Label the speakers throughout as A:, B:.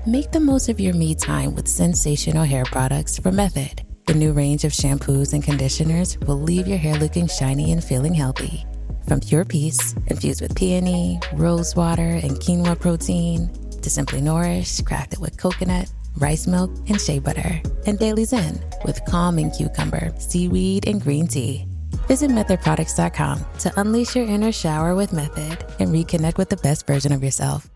A: Make the most of your me time with sensational hair products from Method. The new range of shampoos and conditioners will leave your hair looking shiny and feeling healthy. From Pure Peace, infused with peony, rose water, and quinoa protein, to Simply Nourish, crafted with coconut, rice milk, and shea butter, and Daily Zen with calming cucumber, seaweed, and green tea. Visit methodproducts.com to unleash your inner shower with Method and reconnect with the best version of yourself.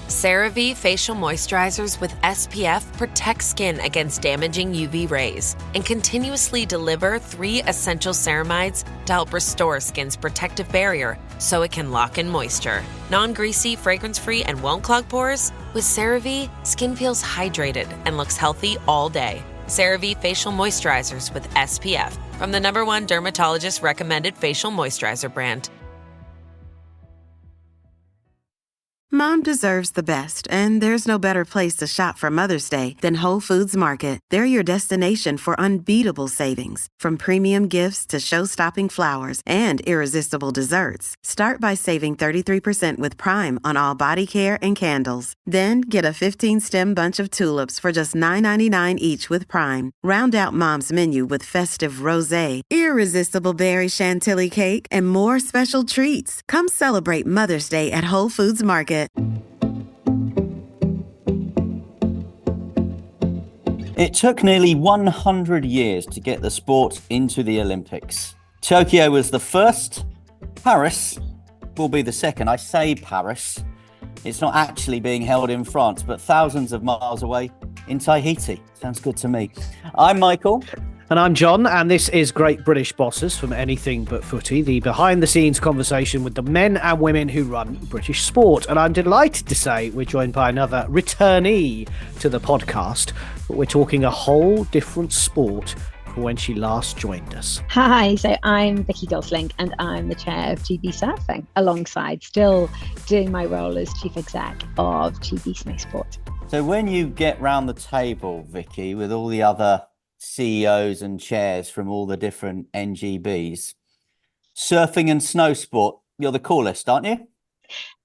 B: CeraVe Facial Moisturizers with SPF protect skin against damaging UV rays and continuously deliver 3 essential ceramides to help restore skin's protective barrier so it can lock in moisture. Non-greasy, fragrance-free, and won't clog pores? With CeraVe, skin feels hydrated and looks healthy all day. CeraVe Facial Moisturizers with SPF from the #1 dermatologist recommended facial moisturizer brand.
C: Mom deserves the best, and there's no better place to shop for Mother's Day than Whole Foods Market. They're your destination for unbeatable savings, from premium gifts to show-stopping flowers and irresistible desserts. Start by saving 33% with Prime on all body care and candles. Then get a 15-stem bunch of tulips for just $9.99 each with Prime. Round out Mom's menu with festive rosé, irresistible berry chantilly cake, and more special treats. Come celebrate Mother's Day at Whole Foods Market.
D: It took nearly 100 years to get the sport into the Olympics. Tokyo was the first. Paris will be the second. I say Paris. It's not actually being held in France, but thousands of miles away in Tahiti. Sounds good to me. I'm Michael.
E: And I'm John, and this is Great British Bosses from Anything But Footy, the behind-the-scenes conversation with the men and women who run British sport. And I'm delighted to say we're joined by another returnee to the podcast, but we're talking a whole different sport from when she last joined us.
F: Hi, so I'm Vicky Gosling, and I'm the chair of GB Surfing, alongside still doing my role as chief exec of GB Snowsport.
D: So when you get round the table, Vicky, with all the other CEOs and chairs from all the different NGBs, surfing and snow sport, you're the coolest, aren't you?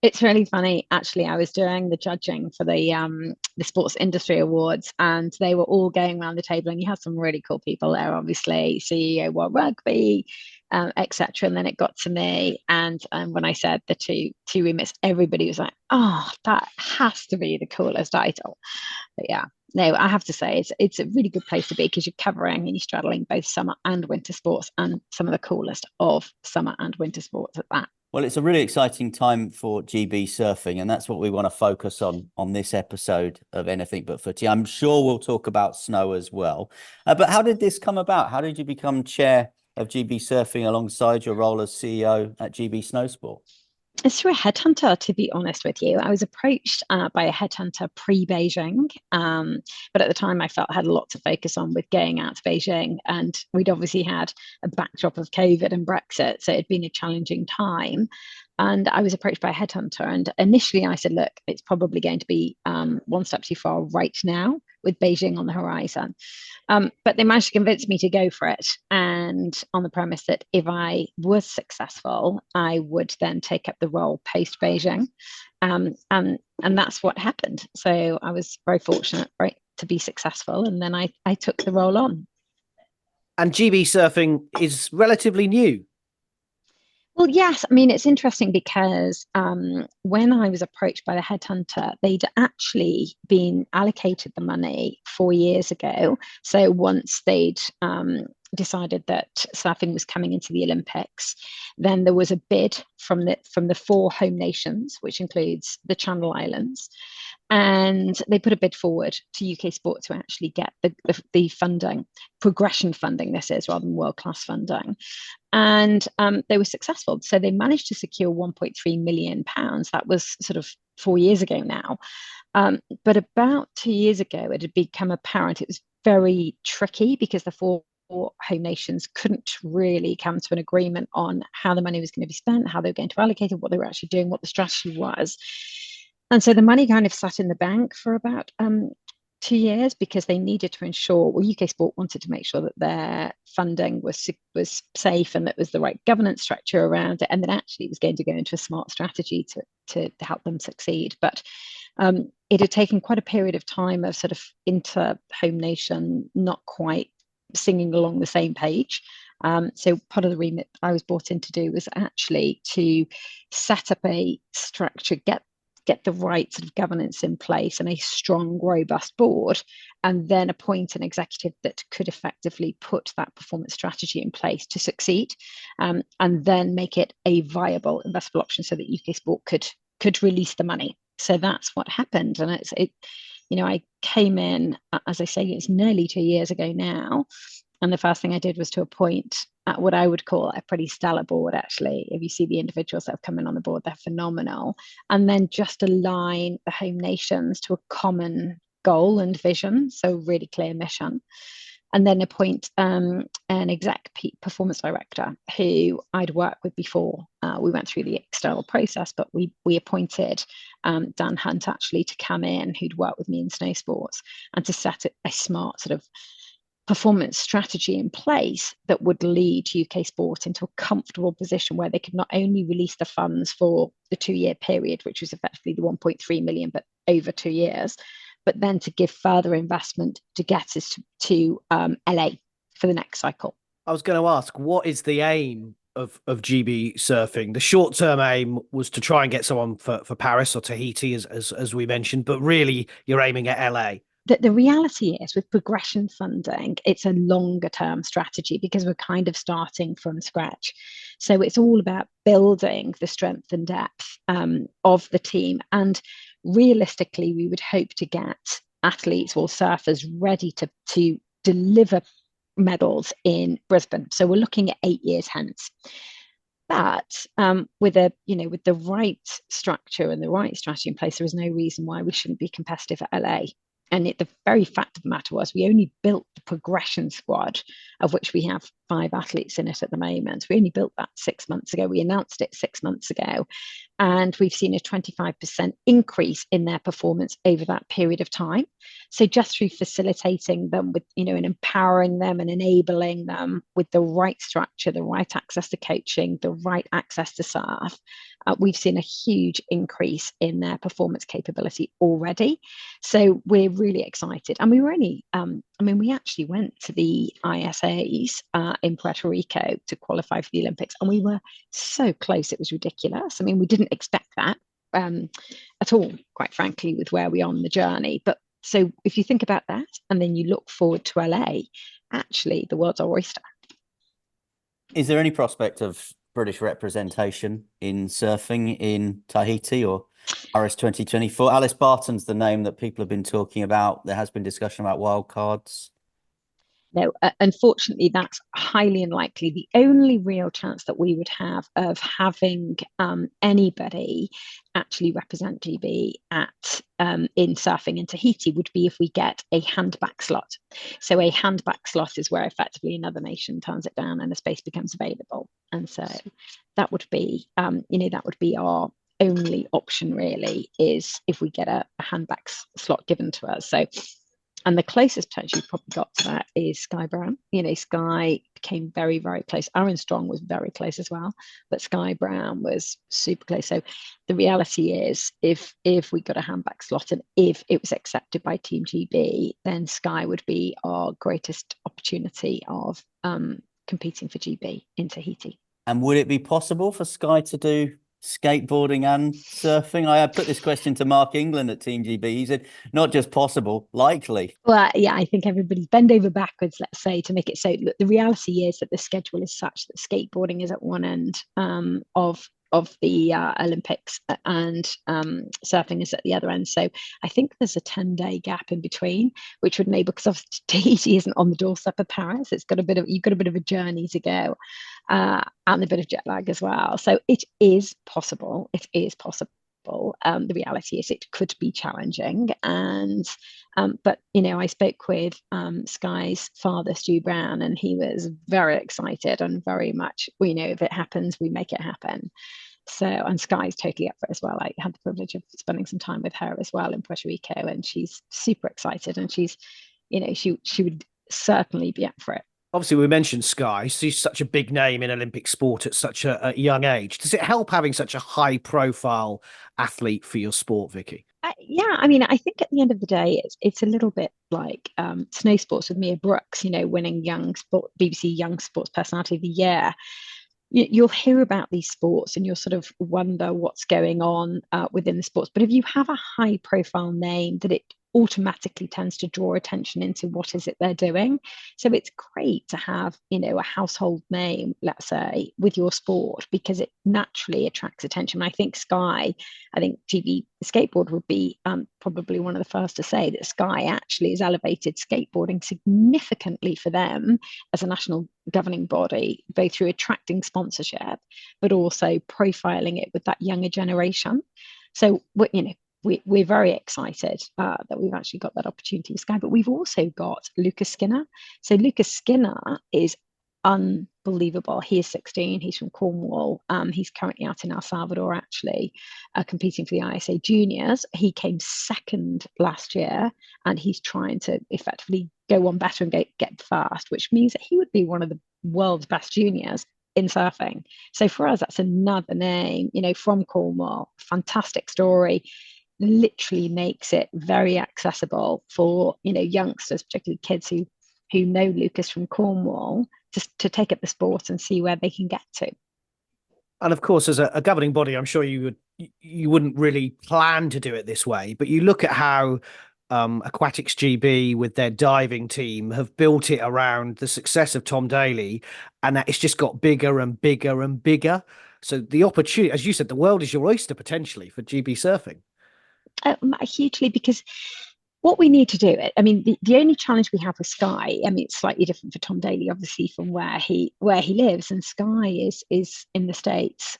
F: It's really funny, actually. I was doing the judging for the Sports Industry Awards, and they were all going around the table, and you had some really cool people there, obviously, CEO World Rugby, etc. And then it got to me, and when I said the two remits, everybody was like, "Oh, that has to be the coolest title." But yeah. No, I have to say it's a really good place to be, because you're covering and you're straddling both summer and winter sports, and some of the coolest of summer and winter sports at that.
D: Well, it's a really exciting time for GB surfing, and that's what we want to focus on this episode of Anything But Footy. I'm sure we'll talk about snow as well. But how did this come about? How did you become chair of GB surfing alongside your role as CEO at GB Snowsport?
F: It's through a headhunter, to be honest with you. I was approached by a headhunter pre-Beijing, but at the time I felt I had a lot to focus on with going out to Beijing, and we'd obviously had a backdrop of COVID and Brexit, so it'd been a challenging time. And I was approached by a headhunter, and initially I said, look, it's probably going to be one step too far right now with Beijing on the horizon. But they managed to convince me to go for it, and on the premise that if I was successful, I would then take up the role post Beijing. And that's what happened. So I was very fortunate, right, to be successful, and then I took the role on.
E: And GB surfing is relatively new.
F: Well, yes. I mean, it's interesting because when I was approached by the headhunter, they'd actually been allocated the money 4 years ago. So once they'd decided that surfing was coming into the Olympics, then there was a bid from the 4 home nations, which includes the Channel Islands. And they put a bid forward to UK Sport to actually get the funding, progression funding, this is, rather than world-class funding. And they were successful. So they managed to secure £1.3 million. That was sort of 4 years ago now. But about 2 years ago, it had become apparent it was very tricky, because the 4 home nations couldn't really come to an agreement on how the money was going to be spent, how they were going to allocate it, what they were actually doing, what the strategy was. And so the money kind of sat in the bank for about 2 years, because they needed to ensure, well, UK Sport wanted to make sure that their funding was safe and that was the right governance structure around it, and that actually it was going to go into a smart strategy to help them succeed. But It had taken quite a period of time of sort of inter-home nation not quite singing along the same page. So part of the remit I was brought in to do was actually to set up a structure, get the right sort of governance in place and a strong, robust board, and then appoint an executive that could effectively put that performance strategy in place to succeed, and then make it a viable investable option so that UK Sport could release the money. So that's what happened, and I came in, as I say, it's nearly 2 years ago now. And the first thing I did was to appoint what I would call a pretty stellar board, actually. If you see the individuals that have come in on the board, they're phenomenal. And then just align the home nations to a common goal and vision, so really clear mission. And then appoint an exec performance director who I'd worked with before. We went through the external process, but we appointed Dan Hunt actually to come in, who'd worked with me in snow sports, and to set a smart sort of performance strategy in place that would lead UK Sport into a comfortable position where they could not only release the funds for the 2-year period, which was effectively the 1.3 million, but over 2 years, but then to give further investment to get us to LA for the next cycle.
E: I was going to ask, what is the aim of GB Surfing? The short-term aim was to try and get someone for Paris or Tahiti, as we mentioned, but really you're aiming at LA.
F: The reality is, with progression funding, it's a longer term strategy because we're kind of starting from scratch. So it's all about building the strength and depth of the team. And realistically, we would hope to get athletes or surfers ready to deliver medals in Brisbane. So we're looking at 8 years hence. But with the right structure and the right strategy in place, there is no reason why we shouldn't be competitive at LA. And the very fact of the matter was, we only built the progression squad, of which we have 5 athletes in it at the moment. We only built that 6 months ago. We announced it 6 months ago. And we've seen a 25% increase in their performance over that period of time. So just through facilitating them with, and empowering them and enabling them with the right structure, the right access to coaching, the right access to surf, we've seen a huge increase in their performance capability already. So we're really excited. And we were only, we actually went to the ISAs in Puerto Rico to qualify for the Olympics, and we were so close, it was ridiculous. We didn't expect that at all, quite frankly, with where we are on the journey. But so if you think about that, and then you look forward to LA, actually the world's our oyster.
D: Is there any prospect of British representation in surfing in Tahiti or Paris 2024? Alice Barton's the name that people have been talking about. There has been discussion about wildcards.
F: No, unfortunately, that's highly unlikely. The only real chance that we would have of having anybody actually represent GB in surfing in Tahiti would be if we get a handback slot. So a handback slot is where effectively another nation turns it down and a space becomes available. And so that would be, that would be our only option, really, is if we get a handback slot given to us. So. And the closest potential you've probably got to that is Sky Brown. Sky became very, very close. Aaron Strong was very close as well, but Sky Brown was super close. So the reality is, if we got a handback slot and if it was accepted by Team GB, then Sky would be our greatest opportunity of competing for GB in Tahiti.
D: And would it be possible for Sky to do skateboarding and surfing? I put this question to Mark England at Team GB. He said, not just possible, likely.
F: Well, yeah, I think everybody's bend over backwards, let's say, to make it so. Look, the reality is that the schedule is such that skateboarding is at one end of the Olympics and surfing is at the other end. So I think there's a 10-day gap in between, which would enable, because obviously Tahiti isn't on the doorstep of Paris. You've got a bit of a journey to go, and a bit of jet lag as well. So it is possible. It is possible. The reality is it could be challenging, but I spoke with Sky's father, Stu Brown, and he was very excited and very much, if it happens, we make it happen. So, and Sky's totally up for it as well. I had the privilege of spending some time with her as well in Puerto Rico, and she's super excited, and she's, she would certainly be up for it.
E: Obviously, we mentioned Sky. She's such a big name in Olympic sport at such a young age. Does it help having such a high-profile athlete for your sport, Vicky?
F: Yeah, I mean, I think at the end of the day, it's a little bit like snow sports with Mia Brooks, winning BBC Young Sports Personality of the Year. You'll hear about these sports and you'll sort of wonder what's going on within the sports. But if you have a high profile name, that it automatically tends to draw attention into what is it they're doing. So it's great to have, a household name, let's say, with your sport, because it naturally attracts attention. I think GB Skateboard would be probably one of the first to say that Sky actually has elevated skateboarding significantly for them as a national governing body, both through attracting sponsorship, but also profiling it with that younger generation. So, we're very excited that we've actually got that opportunity with Sky, but we've also got Lucas Skinner. So Lucas Skinner is unbelievable. He is 16. He's from Cornwall. He's currently out in El Salvador, actually, competing for the ISA Juniors. He came second last year, and he's trying to effectively go on better and get fast, which means that he would be one of the world's best juniors in surfing. So for us, that's another name, from Cornwall. Fantastic story. Literally makes it very accessible for youngsters, particularly kids who know Lucas from Cornwall, just to take up the sport and see where they can get to.
E: And of course, as a governing body, I'm sure you wouldn't really plan to do it this way, but you look at how Aquatics GB with their diving team have built it around the success of Tom Daley, and that it's just got bigger and bigger and bigger. So the opportunity, as you said, the world is your oyster potentially for GB surfing.
F: Hugely, because what we need to do it. I mean, the only challenge we have with Sky, I mean, it's slightly different for Tom Daley, obviously, from where he lives, and Sky is in the States.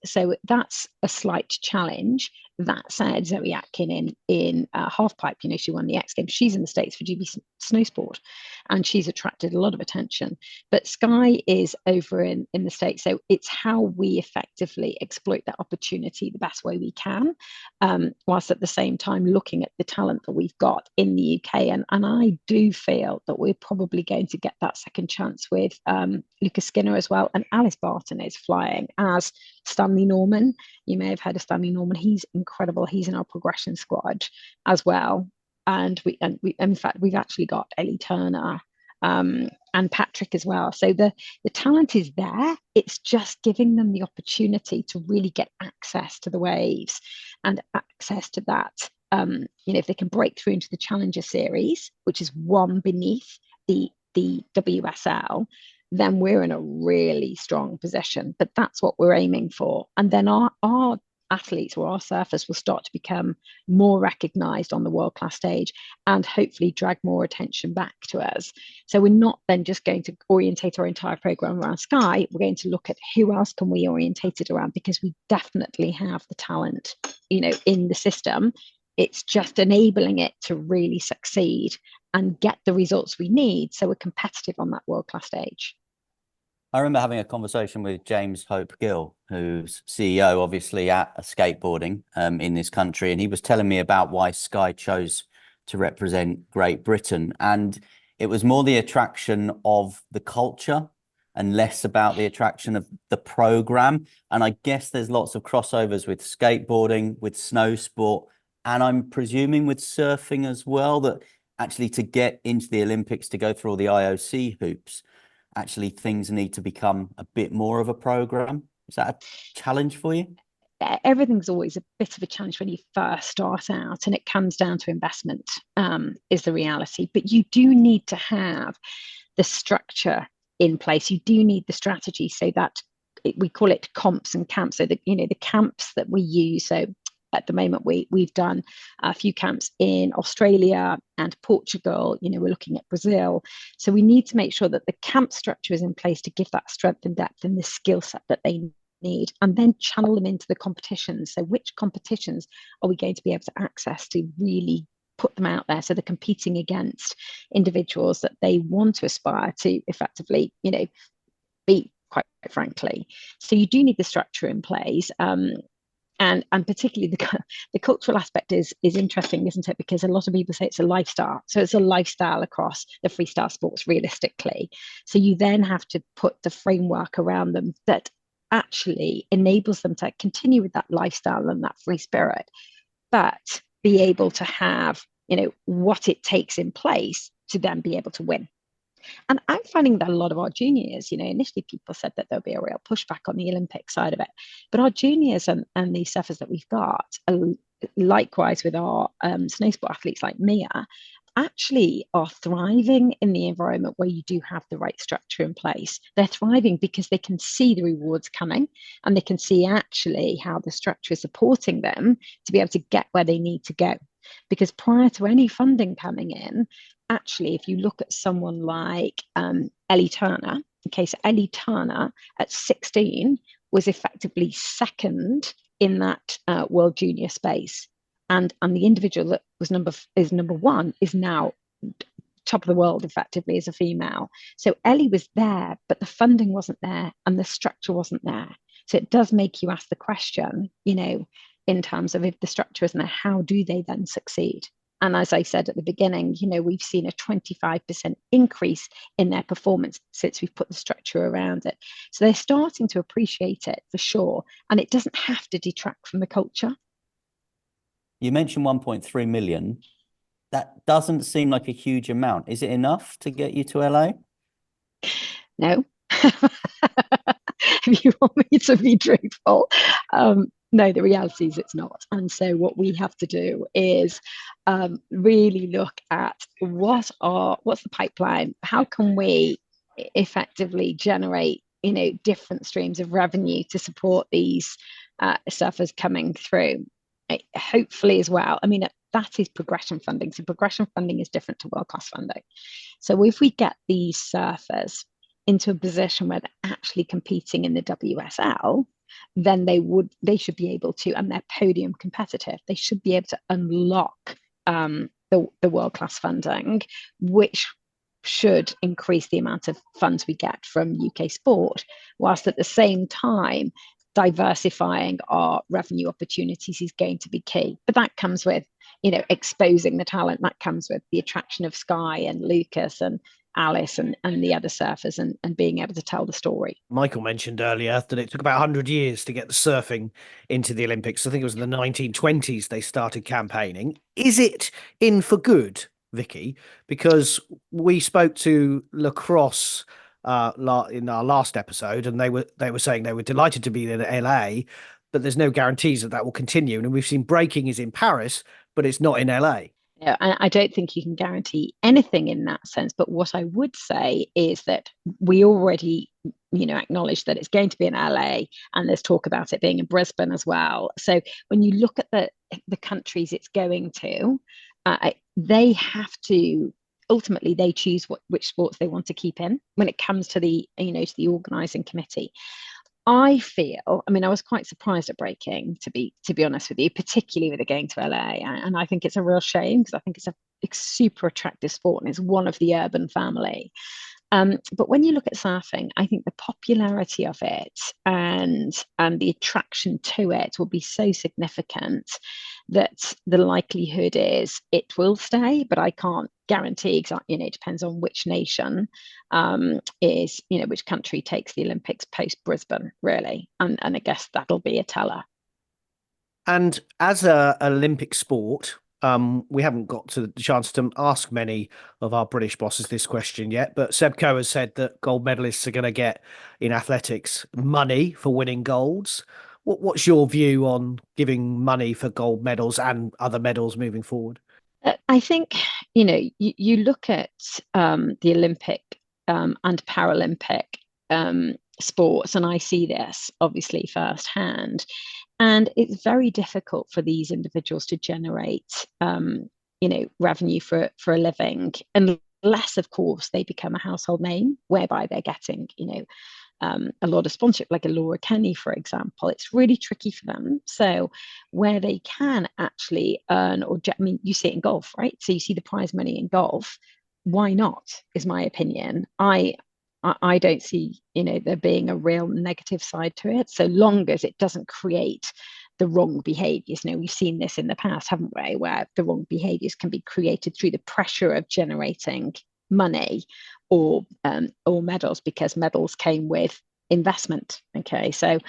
F: So that's a slight challenge. That said, Zoe Atkin in halfpipe, she won the X Games. She's in the States for GB Snowsport, and she's attracted a lot of attention. But Sky is over in the States, so it's how we effectively exploit that opportunity the best way we can, whilst at the same time looking at the talent that we've got in the UK. And I do feel that we're probably going to get that second chance with Lucas Skinner as well. And Alice Barton is flying as Stanley Norman. You may have heard of Stanley Norman. He's incredible. He's in our progression squad as well. And we in fact, we've actually got Ellie Turner and Patrick as well. So the talent is there. It's just giving them the opportunity to really get access to the waves and access to that. If they can break through into the Challenger Series, which is one beneath the WSL, then we're in a really strong position. But that's what we're aiming for. And then our athletes or our surfers will start to become more recognized on the world-class stage and hopefully drag more attention back to us. So we're not then just going to orientate our entire program around Sky. We're going to look at who else can we orientate it around, because we definitely have the talent, in the system. It's just enabling it to really succeed and get the results we need so we're competitive on that world-class stage.
D: I remember having a conversation with James Hope Gill, who's CEO, obviously, at skateboarding in this country. And he was telling me about why Sky chose to represent Great Britain. And it was more the attraction of the culture and less about the attraction of the program. And I guess there's lots of crossovers with skateboarding, with snow sport, and I'm presuming with surfing as well, that actually to get into the Olympics, to go through all the IOC hoops, actually things need to become a bit more of a program. Is that a challenge for you?
F: Everything's always a bit of a challenge when you first start out, and it comes down to investment, is the reality. But you do need to have the structure in place. You do need the strategy, so that we call it comps and camps. So the camps that we use. So at the moment, we've done a few camps in Australia and Portugal. We're looking at Brazil. So we need to make sure that the camp structure is in place to give that strength and depth and the skill set that they need, and then channel them into the competitions. So which competitions are we going to be able to access to really put them out there, so they're competing against individuals that they want to aspire to effectively, beat, quite frankly. So you do need the structure in place. And particularly the cultural aspect is interesting, isn't it? Because a lot of people say it's a lifestyle. So it's a lifestyle across the freestyle sports, realistically. So you then have to put the framework around them that actually enables them to continue with that lifestyle and that free spirit, but be able to have, what it takes in place to then be able to win. And I'm finding that a lot of our juniors, initially people said that there'll be a real pushback on the Olympic side of it. But our juniors and the surfers that we've got, likewise with our snow sport athletes like Mia, actually are thriving in the environment where you do have the right structure in place. They're thriving because they can see the rewards coming, and they can see actually how the structure is supporting them to be able to get where they need to go. Because prior to any funding coming in, actually, if you look at someone like Ellie Turner, Ellie Turner at 16 was effectively second in that world junior space. And the individual that was number one is now top of the world effectively as a female. So Ellie was there, but the funding wasn't there and the structure wasn't there. So it does make you ask the question, in terms of if the structure isn't there, how do they then succeed? And as I said at the beginning, we've seen a 25% increase in their performance since we've put the structure around it. So they're starting to appreciate it for sure. And it doesn't have to detract from the culture.
D: You mentioned 1.3 million. That doesn't seem like a huge amount. Is it enough to get you to LA?
F: No. If you want me to be truthful, no, the reality is it's not. And so what we have to do is really look at what's the pipeline? How can we effectively generate, different streams of revenue to support these surfers coming through? Hopefully as well. I mean, that is progression funding. So progression funding is different to world-class funding. So if we get these surfers into a position where they're actually competing in the WSL, then they should be able to, and they're podium competitive, they should be able to unlock the world-class funding, which should increase the amount of funds we get from UK sport, whilst at the same time diversifying our revenue opportunities is going to be key. But that comes with, exposing the talent. That comes with the attraction of Sky and Lucas and Alice and the other surfers and being able to tell the story.
E: Michael mentioned earlier that it took about 100 years to get the surfing into the Olympics. I think it was in the 1920s they started campaigning. Is it in for good, Vicky? Because we spoke to lacrosse in our last episode, and they were saying they were delighted to be in LA, but there's no guarantees that will continue. And we've seen breaking is in Paris, but it's not in LA.
F: Yeah, I don't think you can guarantee anything in that sense. But what I would say is that we already, acknowledge that it's going to be in LA, and there's talk about it being in Brisbane as well. So when you look at the countries it's going to, they have to ultimately they choose which sports they want to keep in when it comes to the organising committee. I feel, I was quite surprised at breaking, to be honest with you, particularly with it going to LA. And I think it's a real shame because I think it's a super attractive sport and it's one of the urban family. But when you look at surfing, I think the popularity of it and the attraction to it will be so significant that the likelihood is it will stay, but I can't guarantee exactly. It depends on which nation which country takes the Olympics post Brisbane, really, and I guess that'll be a teller.
E: And as an Olympic sport, we haven't got to the chance to ask many of our British bosses this question yet, but Seb Coe has said that gold medalists are going to get in athletics money for winning golds. What's your view on giving money for gold medals and other medals moving forward?
F: I think, you look at the Olympic and Paralympic sports, and I see this obviously firsthand. And it's very difficult for these individuals to generate, revenue for a living, unless, of course, they become a household name, whereby they're getting, a lot of sponsorship, like a Laura Kenny, for example. It's really tricky for them. So where they can actually earn, you see it in golf, right? So you see the prize money in golf. Why not, is my opinion. I don't see, there being a real negative side to it, so long as it doesn't create the wrong behaviors. We've seen this in the past, haven't we, where the wrong behaviors can be created through the pressure of generating money or medals, because medals came with investment. Okay, so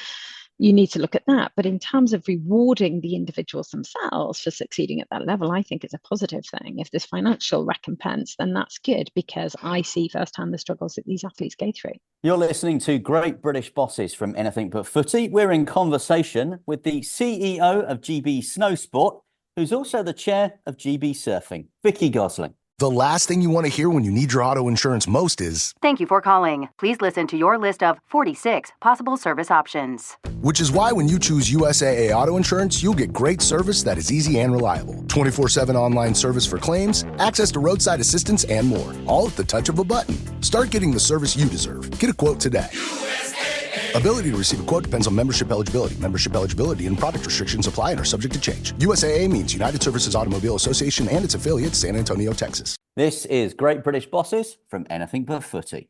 F: you need to look at that. But in terms of rewarding the individuals themselves for succeeding at that level, I think it's a positive thing. If there's financial recompense, then that's good, because I see firsthand the struggles that these athletes go through.
D: You're listening to Great British Bosses from Anything But Footy. We're in conversation with the CEO of GB Snowsport, who's also the chair of GB Surfing, Vicky Gosling.
G: The last thing you want to hear when you need your auto insurance most is,
H: "Thank you for calling. Please listen to your list of 46 possible service options."
G: which is why when you choose USAA Auto Insurance, you'll get great service that is easy and reliable. 24/7 online service for claims, access to roadside assistance, and more, all at the touch of a button. Start getting the service you deserve. Get a quote today. Ability to receive a quote depends on membership eligibility. Membership eligibility and product restrictions apply and are subject to change. USAA means United Services Automobile Association and its affiliates, San Antonio, Texas.
D: This is Great British Bosses from Anything But Footy.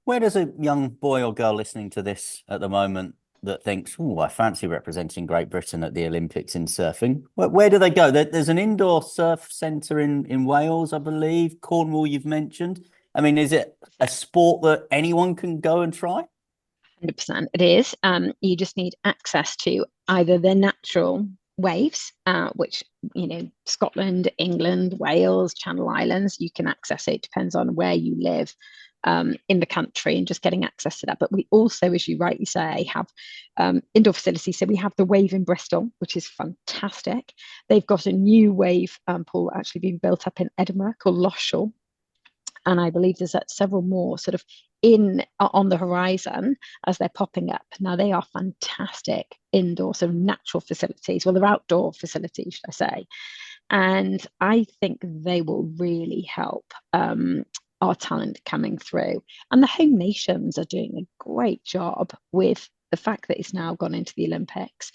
D: Where does a young boy or girl listening to this at the moment that thinks, oh, I fancy representing Great Britain at the Olympics in surfing, where do they go? There's an indoor surf centre in Wales, I believe. Cornwall, you've mentioned. I mean, is it a sport that anyone can go and try?
F: 100% it is. You just need access to either the natural waves, which, Scotland, England, Wales, Channel Islands, you can access it. Depends on where you live in the country, and just getting access to that. But we also, as you rightly say, have indoor facilities. So we have the Wave in Bristol, which is fantastic. They've got a new wave pool actually being built up in Edinburgh called Loshall. And I believe there's several more sort of on the horizon as they're popping up. Now, they are fantastic indoor sort of natural facilities. Well, they're outdoor facilities, should I say. And I think they will really help our talent coming through. And the home nations are doing a great job with the fact that it's now gone into the Olympics.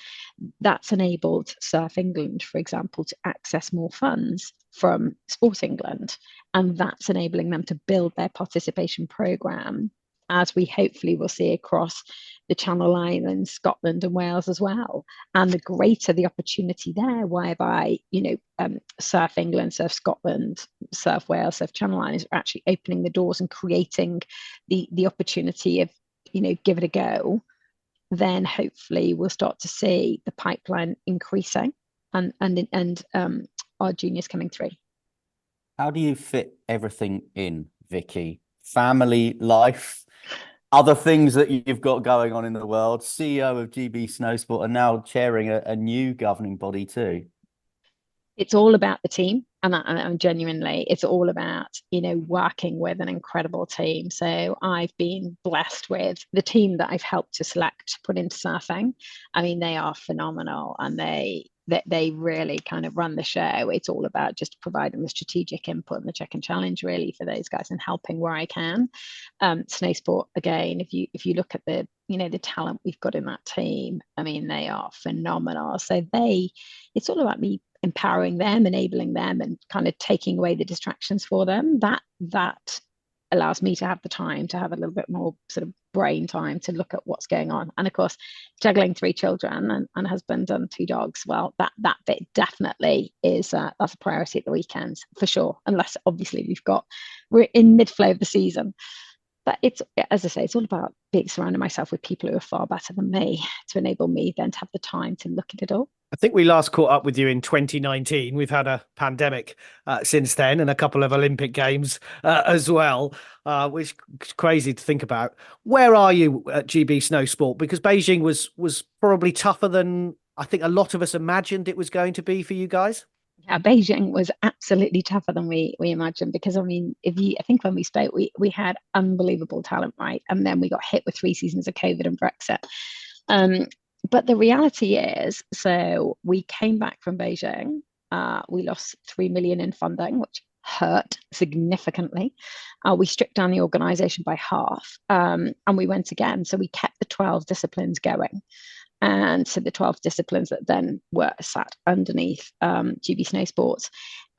F: That's enabled Surf England, for example, to access more funds from Sport England. And that's enabling them to build their participation programme, as we hopefully will see across the Channel Islands, Scotland and Wales as well. And the greater the opportunity there, whereby, Surf England, Surf Scotland, Surf Wales, Surf Channel Islands are actually opening the doors and creating the opportunity of, give it a go, then hopefully we'll start to see the pipeline increasing and our juniors coming through.
D: How do you fit everything in, Vicky? Family life, other things that you've got going on in the world, CEO of GB Snowsport, and now chairing a new governing body too.
F: It's all about the team, and genuinely, it's all about, working with an incredible team. So I've been blessed with the team that I've helped to select, put into surfing. I mean, they are phenomenal, and they really kind of run the show. It's all about just providing the strategic input and the check and challenge really for those guys, and helping where I can. Snowsport, again, if you look at the talent we've got in that team, I mean, they are phenomenal. So it's all about me empowering them, enabling them, and kind of taking away the distractions for them. That allows me to have the time to have a little bit more sort of brain time to look at what's going on. And of course, juggling 3 children and a husband and 2 dogs, well, that bit definitely is that's a priority at the weekends for sure, unless obviously we're in mid-flow of the season. But it's, as I say, it's all about surrounding myself with people who are far better than me to enable me then to have the time to look at it all.
E: I think we last caught up with you in 2019. We've had a pandemic since then, and a couple of Olympic Games as well, which is crazy to think about. Where are you at GB Snowsport? Because Beijing was probably tougher than I think a lot of us imagined it was going to be for you guys.
F: Yeah, Beijing was absolutely tougher than we imagined, because I mean, I think when we spoke, we had unbelievable talent, right? And then we got hit with 3 seasons of COVID and Brexit. But the reality is, so we came back from Beijing, we lost 3 million in funding, which hurt significantly. We stripped down the organisation by half, and we went again. So we kept the 12 disciplines going. And so the 12 disciplines that then were sat underneath GB Snowsports.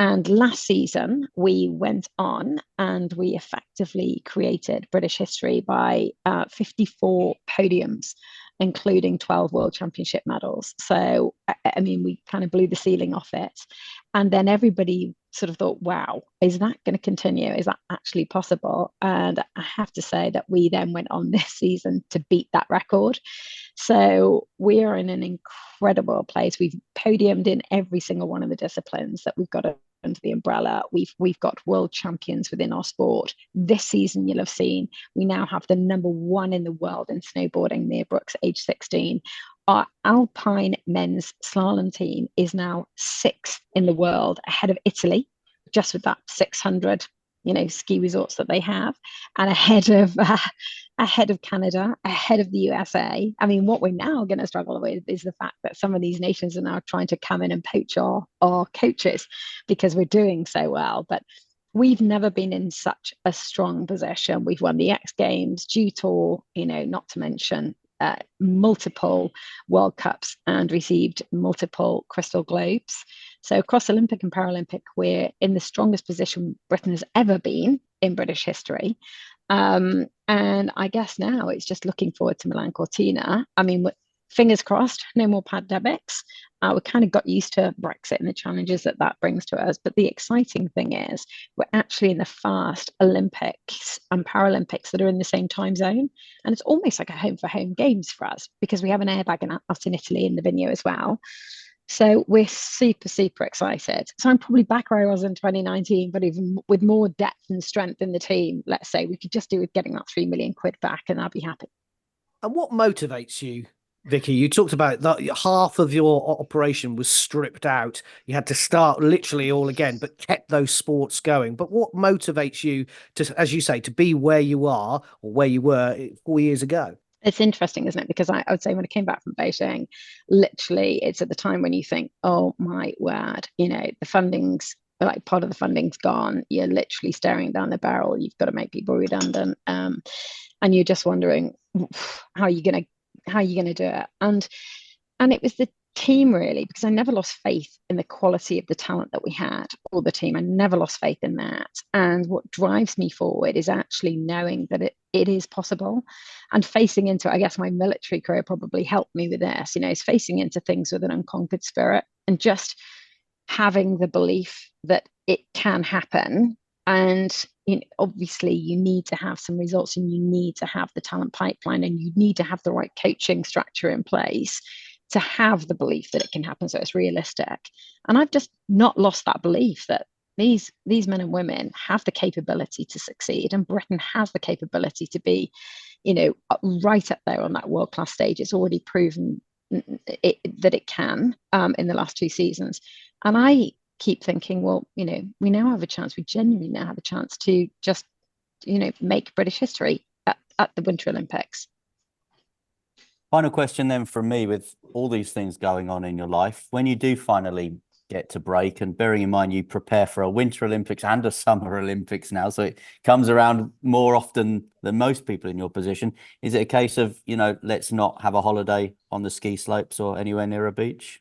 F: And last season, we went on and we effectively created British history by 54 podiums, including 12 World Championship medals. So, I mean, we kind of blew the ceiling off it. And then everybody sort of thought, wow, is that going to continue? Is that actually possible? And I have to say that we then went on this season to beat that record. So we are in an incredible place. We've podiumed in every single one of the disciplines that we've got under the umbrella. We've got world champions within our sport. This season, you'll have seen we now have the number one in the world in snowboarding, Mia Brooks, age 16. Our alpine men's slalom team is now 6th in the world, ahead of Italy, just with that 600, ski resorts that they have, and ahead of Canada, ahead of the USA. I mean, what we're now going to struggle with is the fact that some of these nations are now trying to come in and poach our coaches because we're doing so well. But we've never been in such a strong position. We've won the X Games, G Tour, not to mention multiple World Cups and received multiple Crystal Globes. So across Olympic and Paralympic, we're in the strongest position Britain has ever been in British history. And I guess now it's just looking forward to Milano Cortina. I mean, fingers crossed, no more pandemics. We kind of got used to Brexit and the challenges that brings to us. But the exciting thing is we're actually in the fast Olympics and Paralympics that are in the same time zone. And it's almost like a home for home games for us because we have an airbag out in Italy in the venue as well. So we're super, super excited. So I'm probably back where I was in 2019, but even with more depth and strength in the team. Let's say we could just do with getting that 3 million quid back and I'll be happy.
E: And what motivates you, Vicky? You talked about that half of your operation was stripped out. You had to start literally all again, but kept those sports going. But what motivates you to, as you say, to be where you are or where you were 4 years ago?
F: It's interesting, isn't it? Because I would say when I came back from Beijing, literally it's at the time when you think, oh my word, the funding's like part of the funding's gone. You're literally staring down the barrel. You've got to make people redundant. And you're just wondering how are you going to do it? And it was the team really, because I never lost faith in the quality of the talent that we had, or the team. I never lost faith in that. And what drives me forward is actually knowing that it is possible, and facing into, I guess my military career probably helped me with this, is facing into things with an unconquered spirit and just having the belief that it can happen. And obviously you need to have some results, and you need to have the talent pipeline, and you need to have the right coaching structure in place to have the belief that it can happen, so it's realistic. And I've just not lost that belief that these men and women have the capability to succeed, and Britain has the capability to be, right up there on that world-class stage. It's already proven that it can in the last 2 seasons. And I keep thinking, well, we now have a chance. We genuinely now have a chance to just, make British history at the Winter Olympics.
D: Final question then from me, with all these things going on in your life, when you do finally get to break, and bearing in mind you prepare for a Winter Olympics and a Summer Olympics now, so it comes around more often than most people in your position, is it a case of, let's not have a holiday on the ski slopes or anywhere near a beach?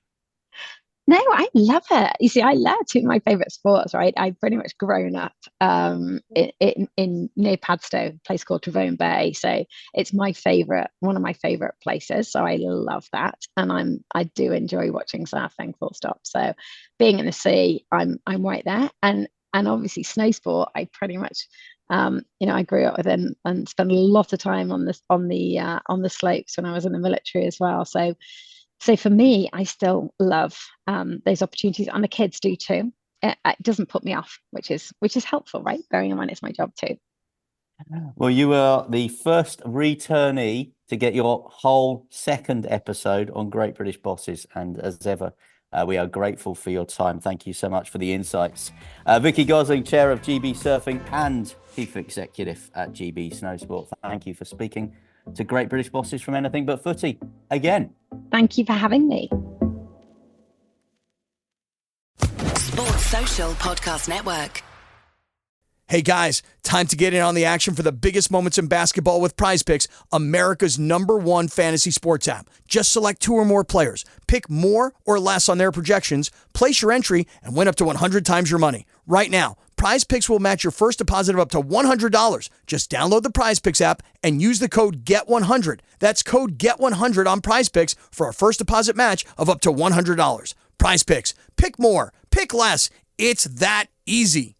F: No, I love it. You see, I love 2 of my favorite sports, right? I've pretty much grown up in near Padstow, a place called Travone Bay. So it's one of my favorite places. So I love that. And I do enjoy watching surfing, full stop. So being in the sea, I'm right there. And obviously snowsport, I pretty much I grew up with and spent a lot of time on the slopes when I was in the military as well. So for me, I still love those opportunities, and the kids do too. It doesn't put me off, which is helpful, right? Bearing in mind it's my job too.
D: Well, you are the first returnee to get your whole second episode on Great British Bosses, and as ever, we are grateful for your time. Thank you so much for the insights. Vicky Gosling, Chair of GB Surfing and Chief Executive at GB Snowsport, thank you for speaking to Great British Bosses from Anything But Footy again.
F: Thank you for having me.
I: Sports Social Podcast Network.
J: Hey guys, time to get in on the action for the biggest moments in basketball with Prize Picks, America's #1 fantasy sports app. Just select 2 or more players, pick more or less on their projections, place your entry, and win up to 100 times your money. Right now, Prize Picks will match your first deposit of up to $100. Just download the Prize Picks app and use the code GET100. That's code GET100 on Prize Picks for a first deposit match of up to $100. Prize Picks. Pick more. Pick less. It's that easy.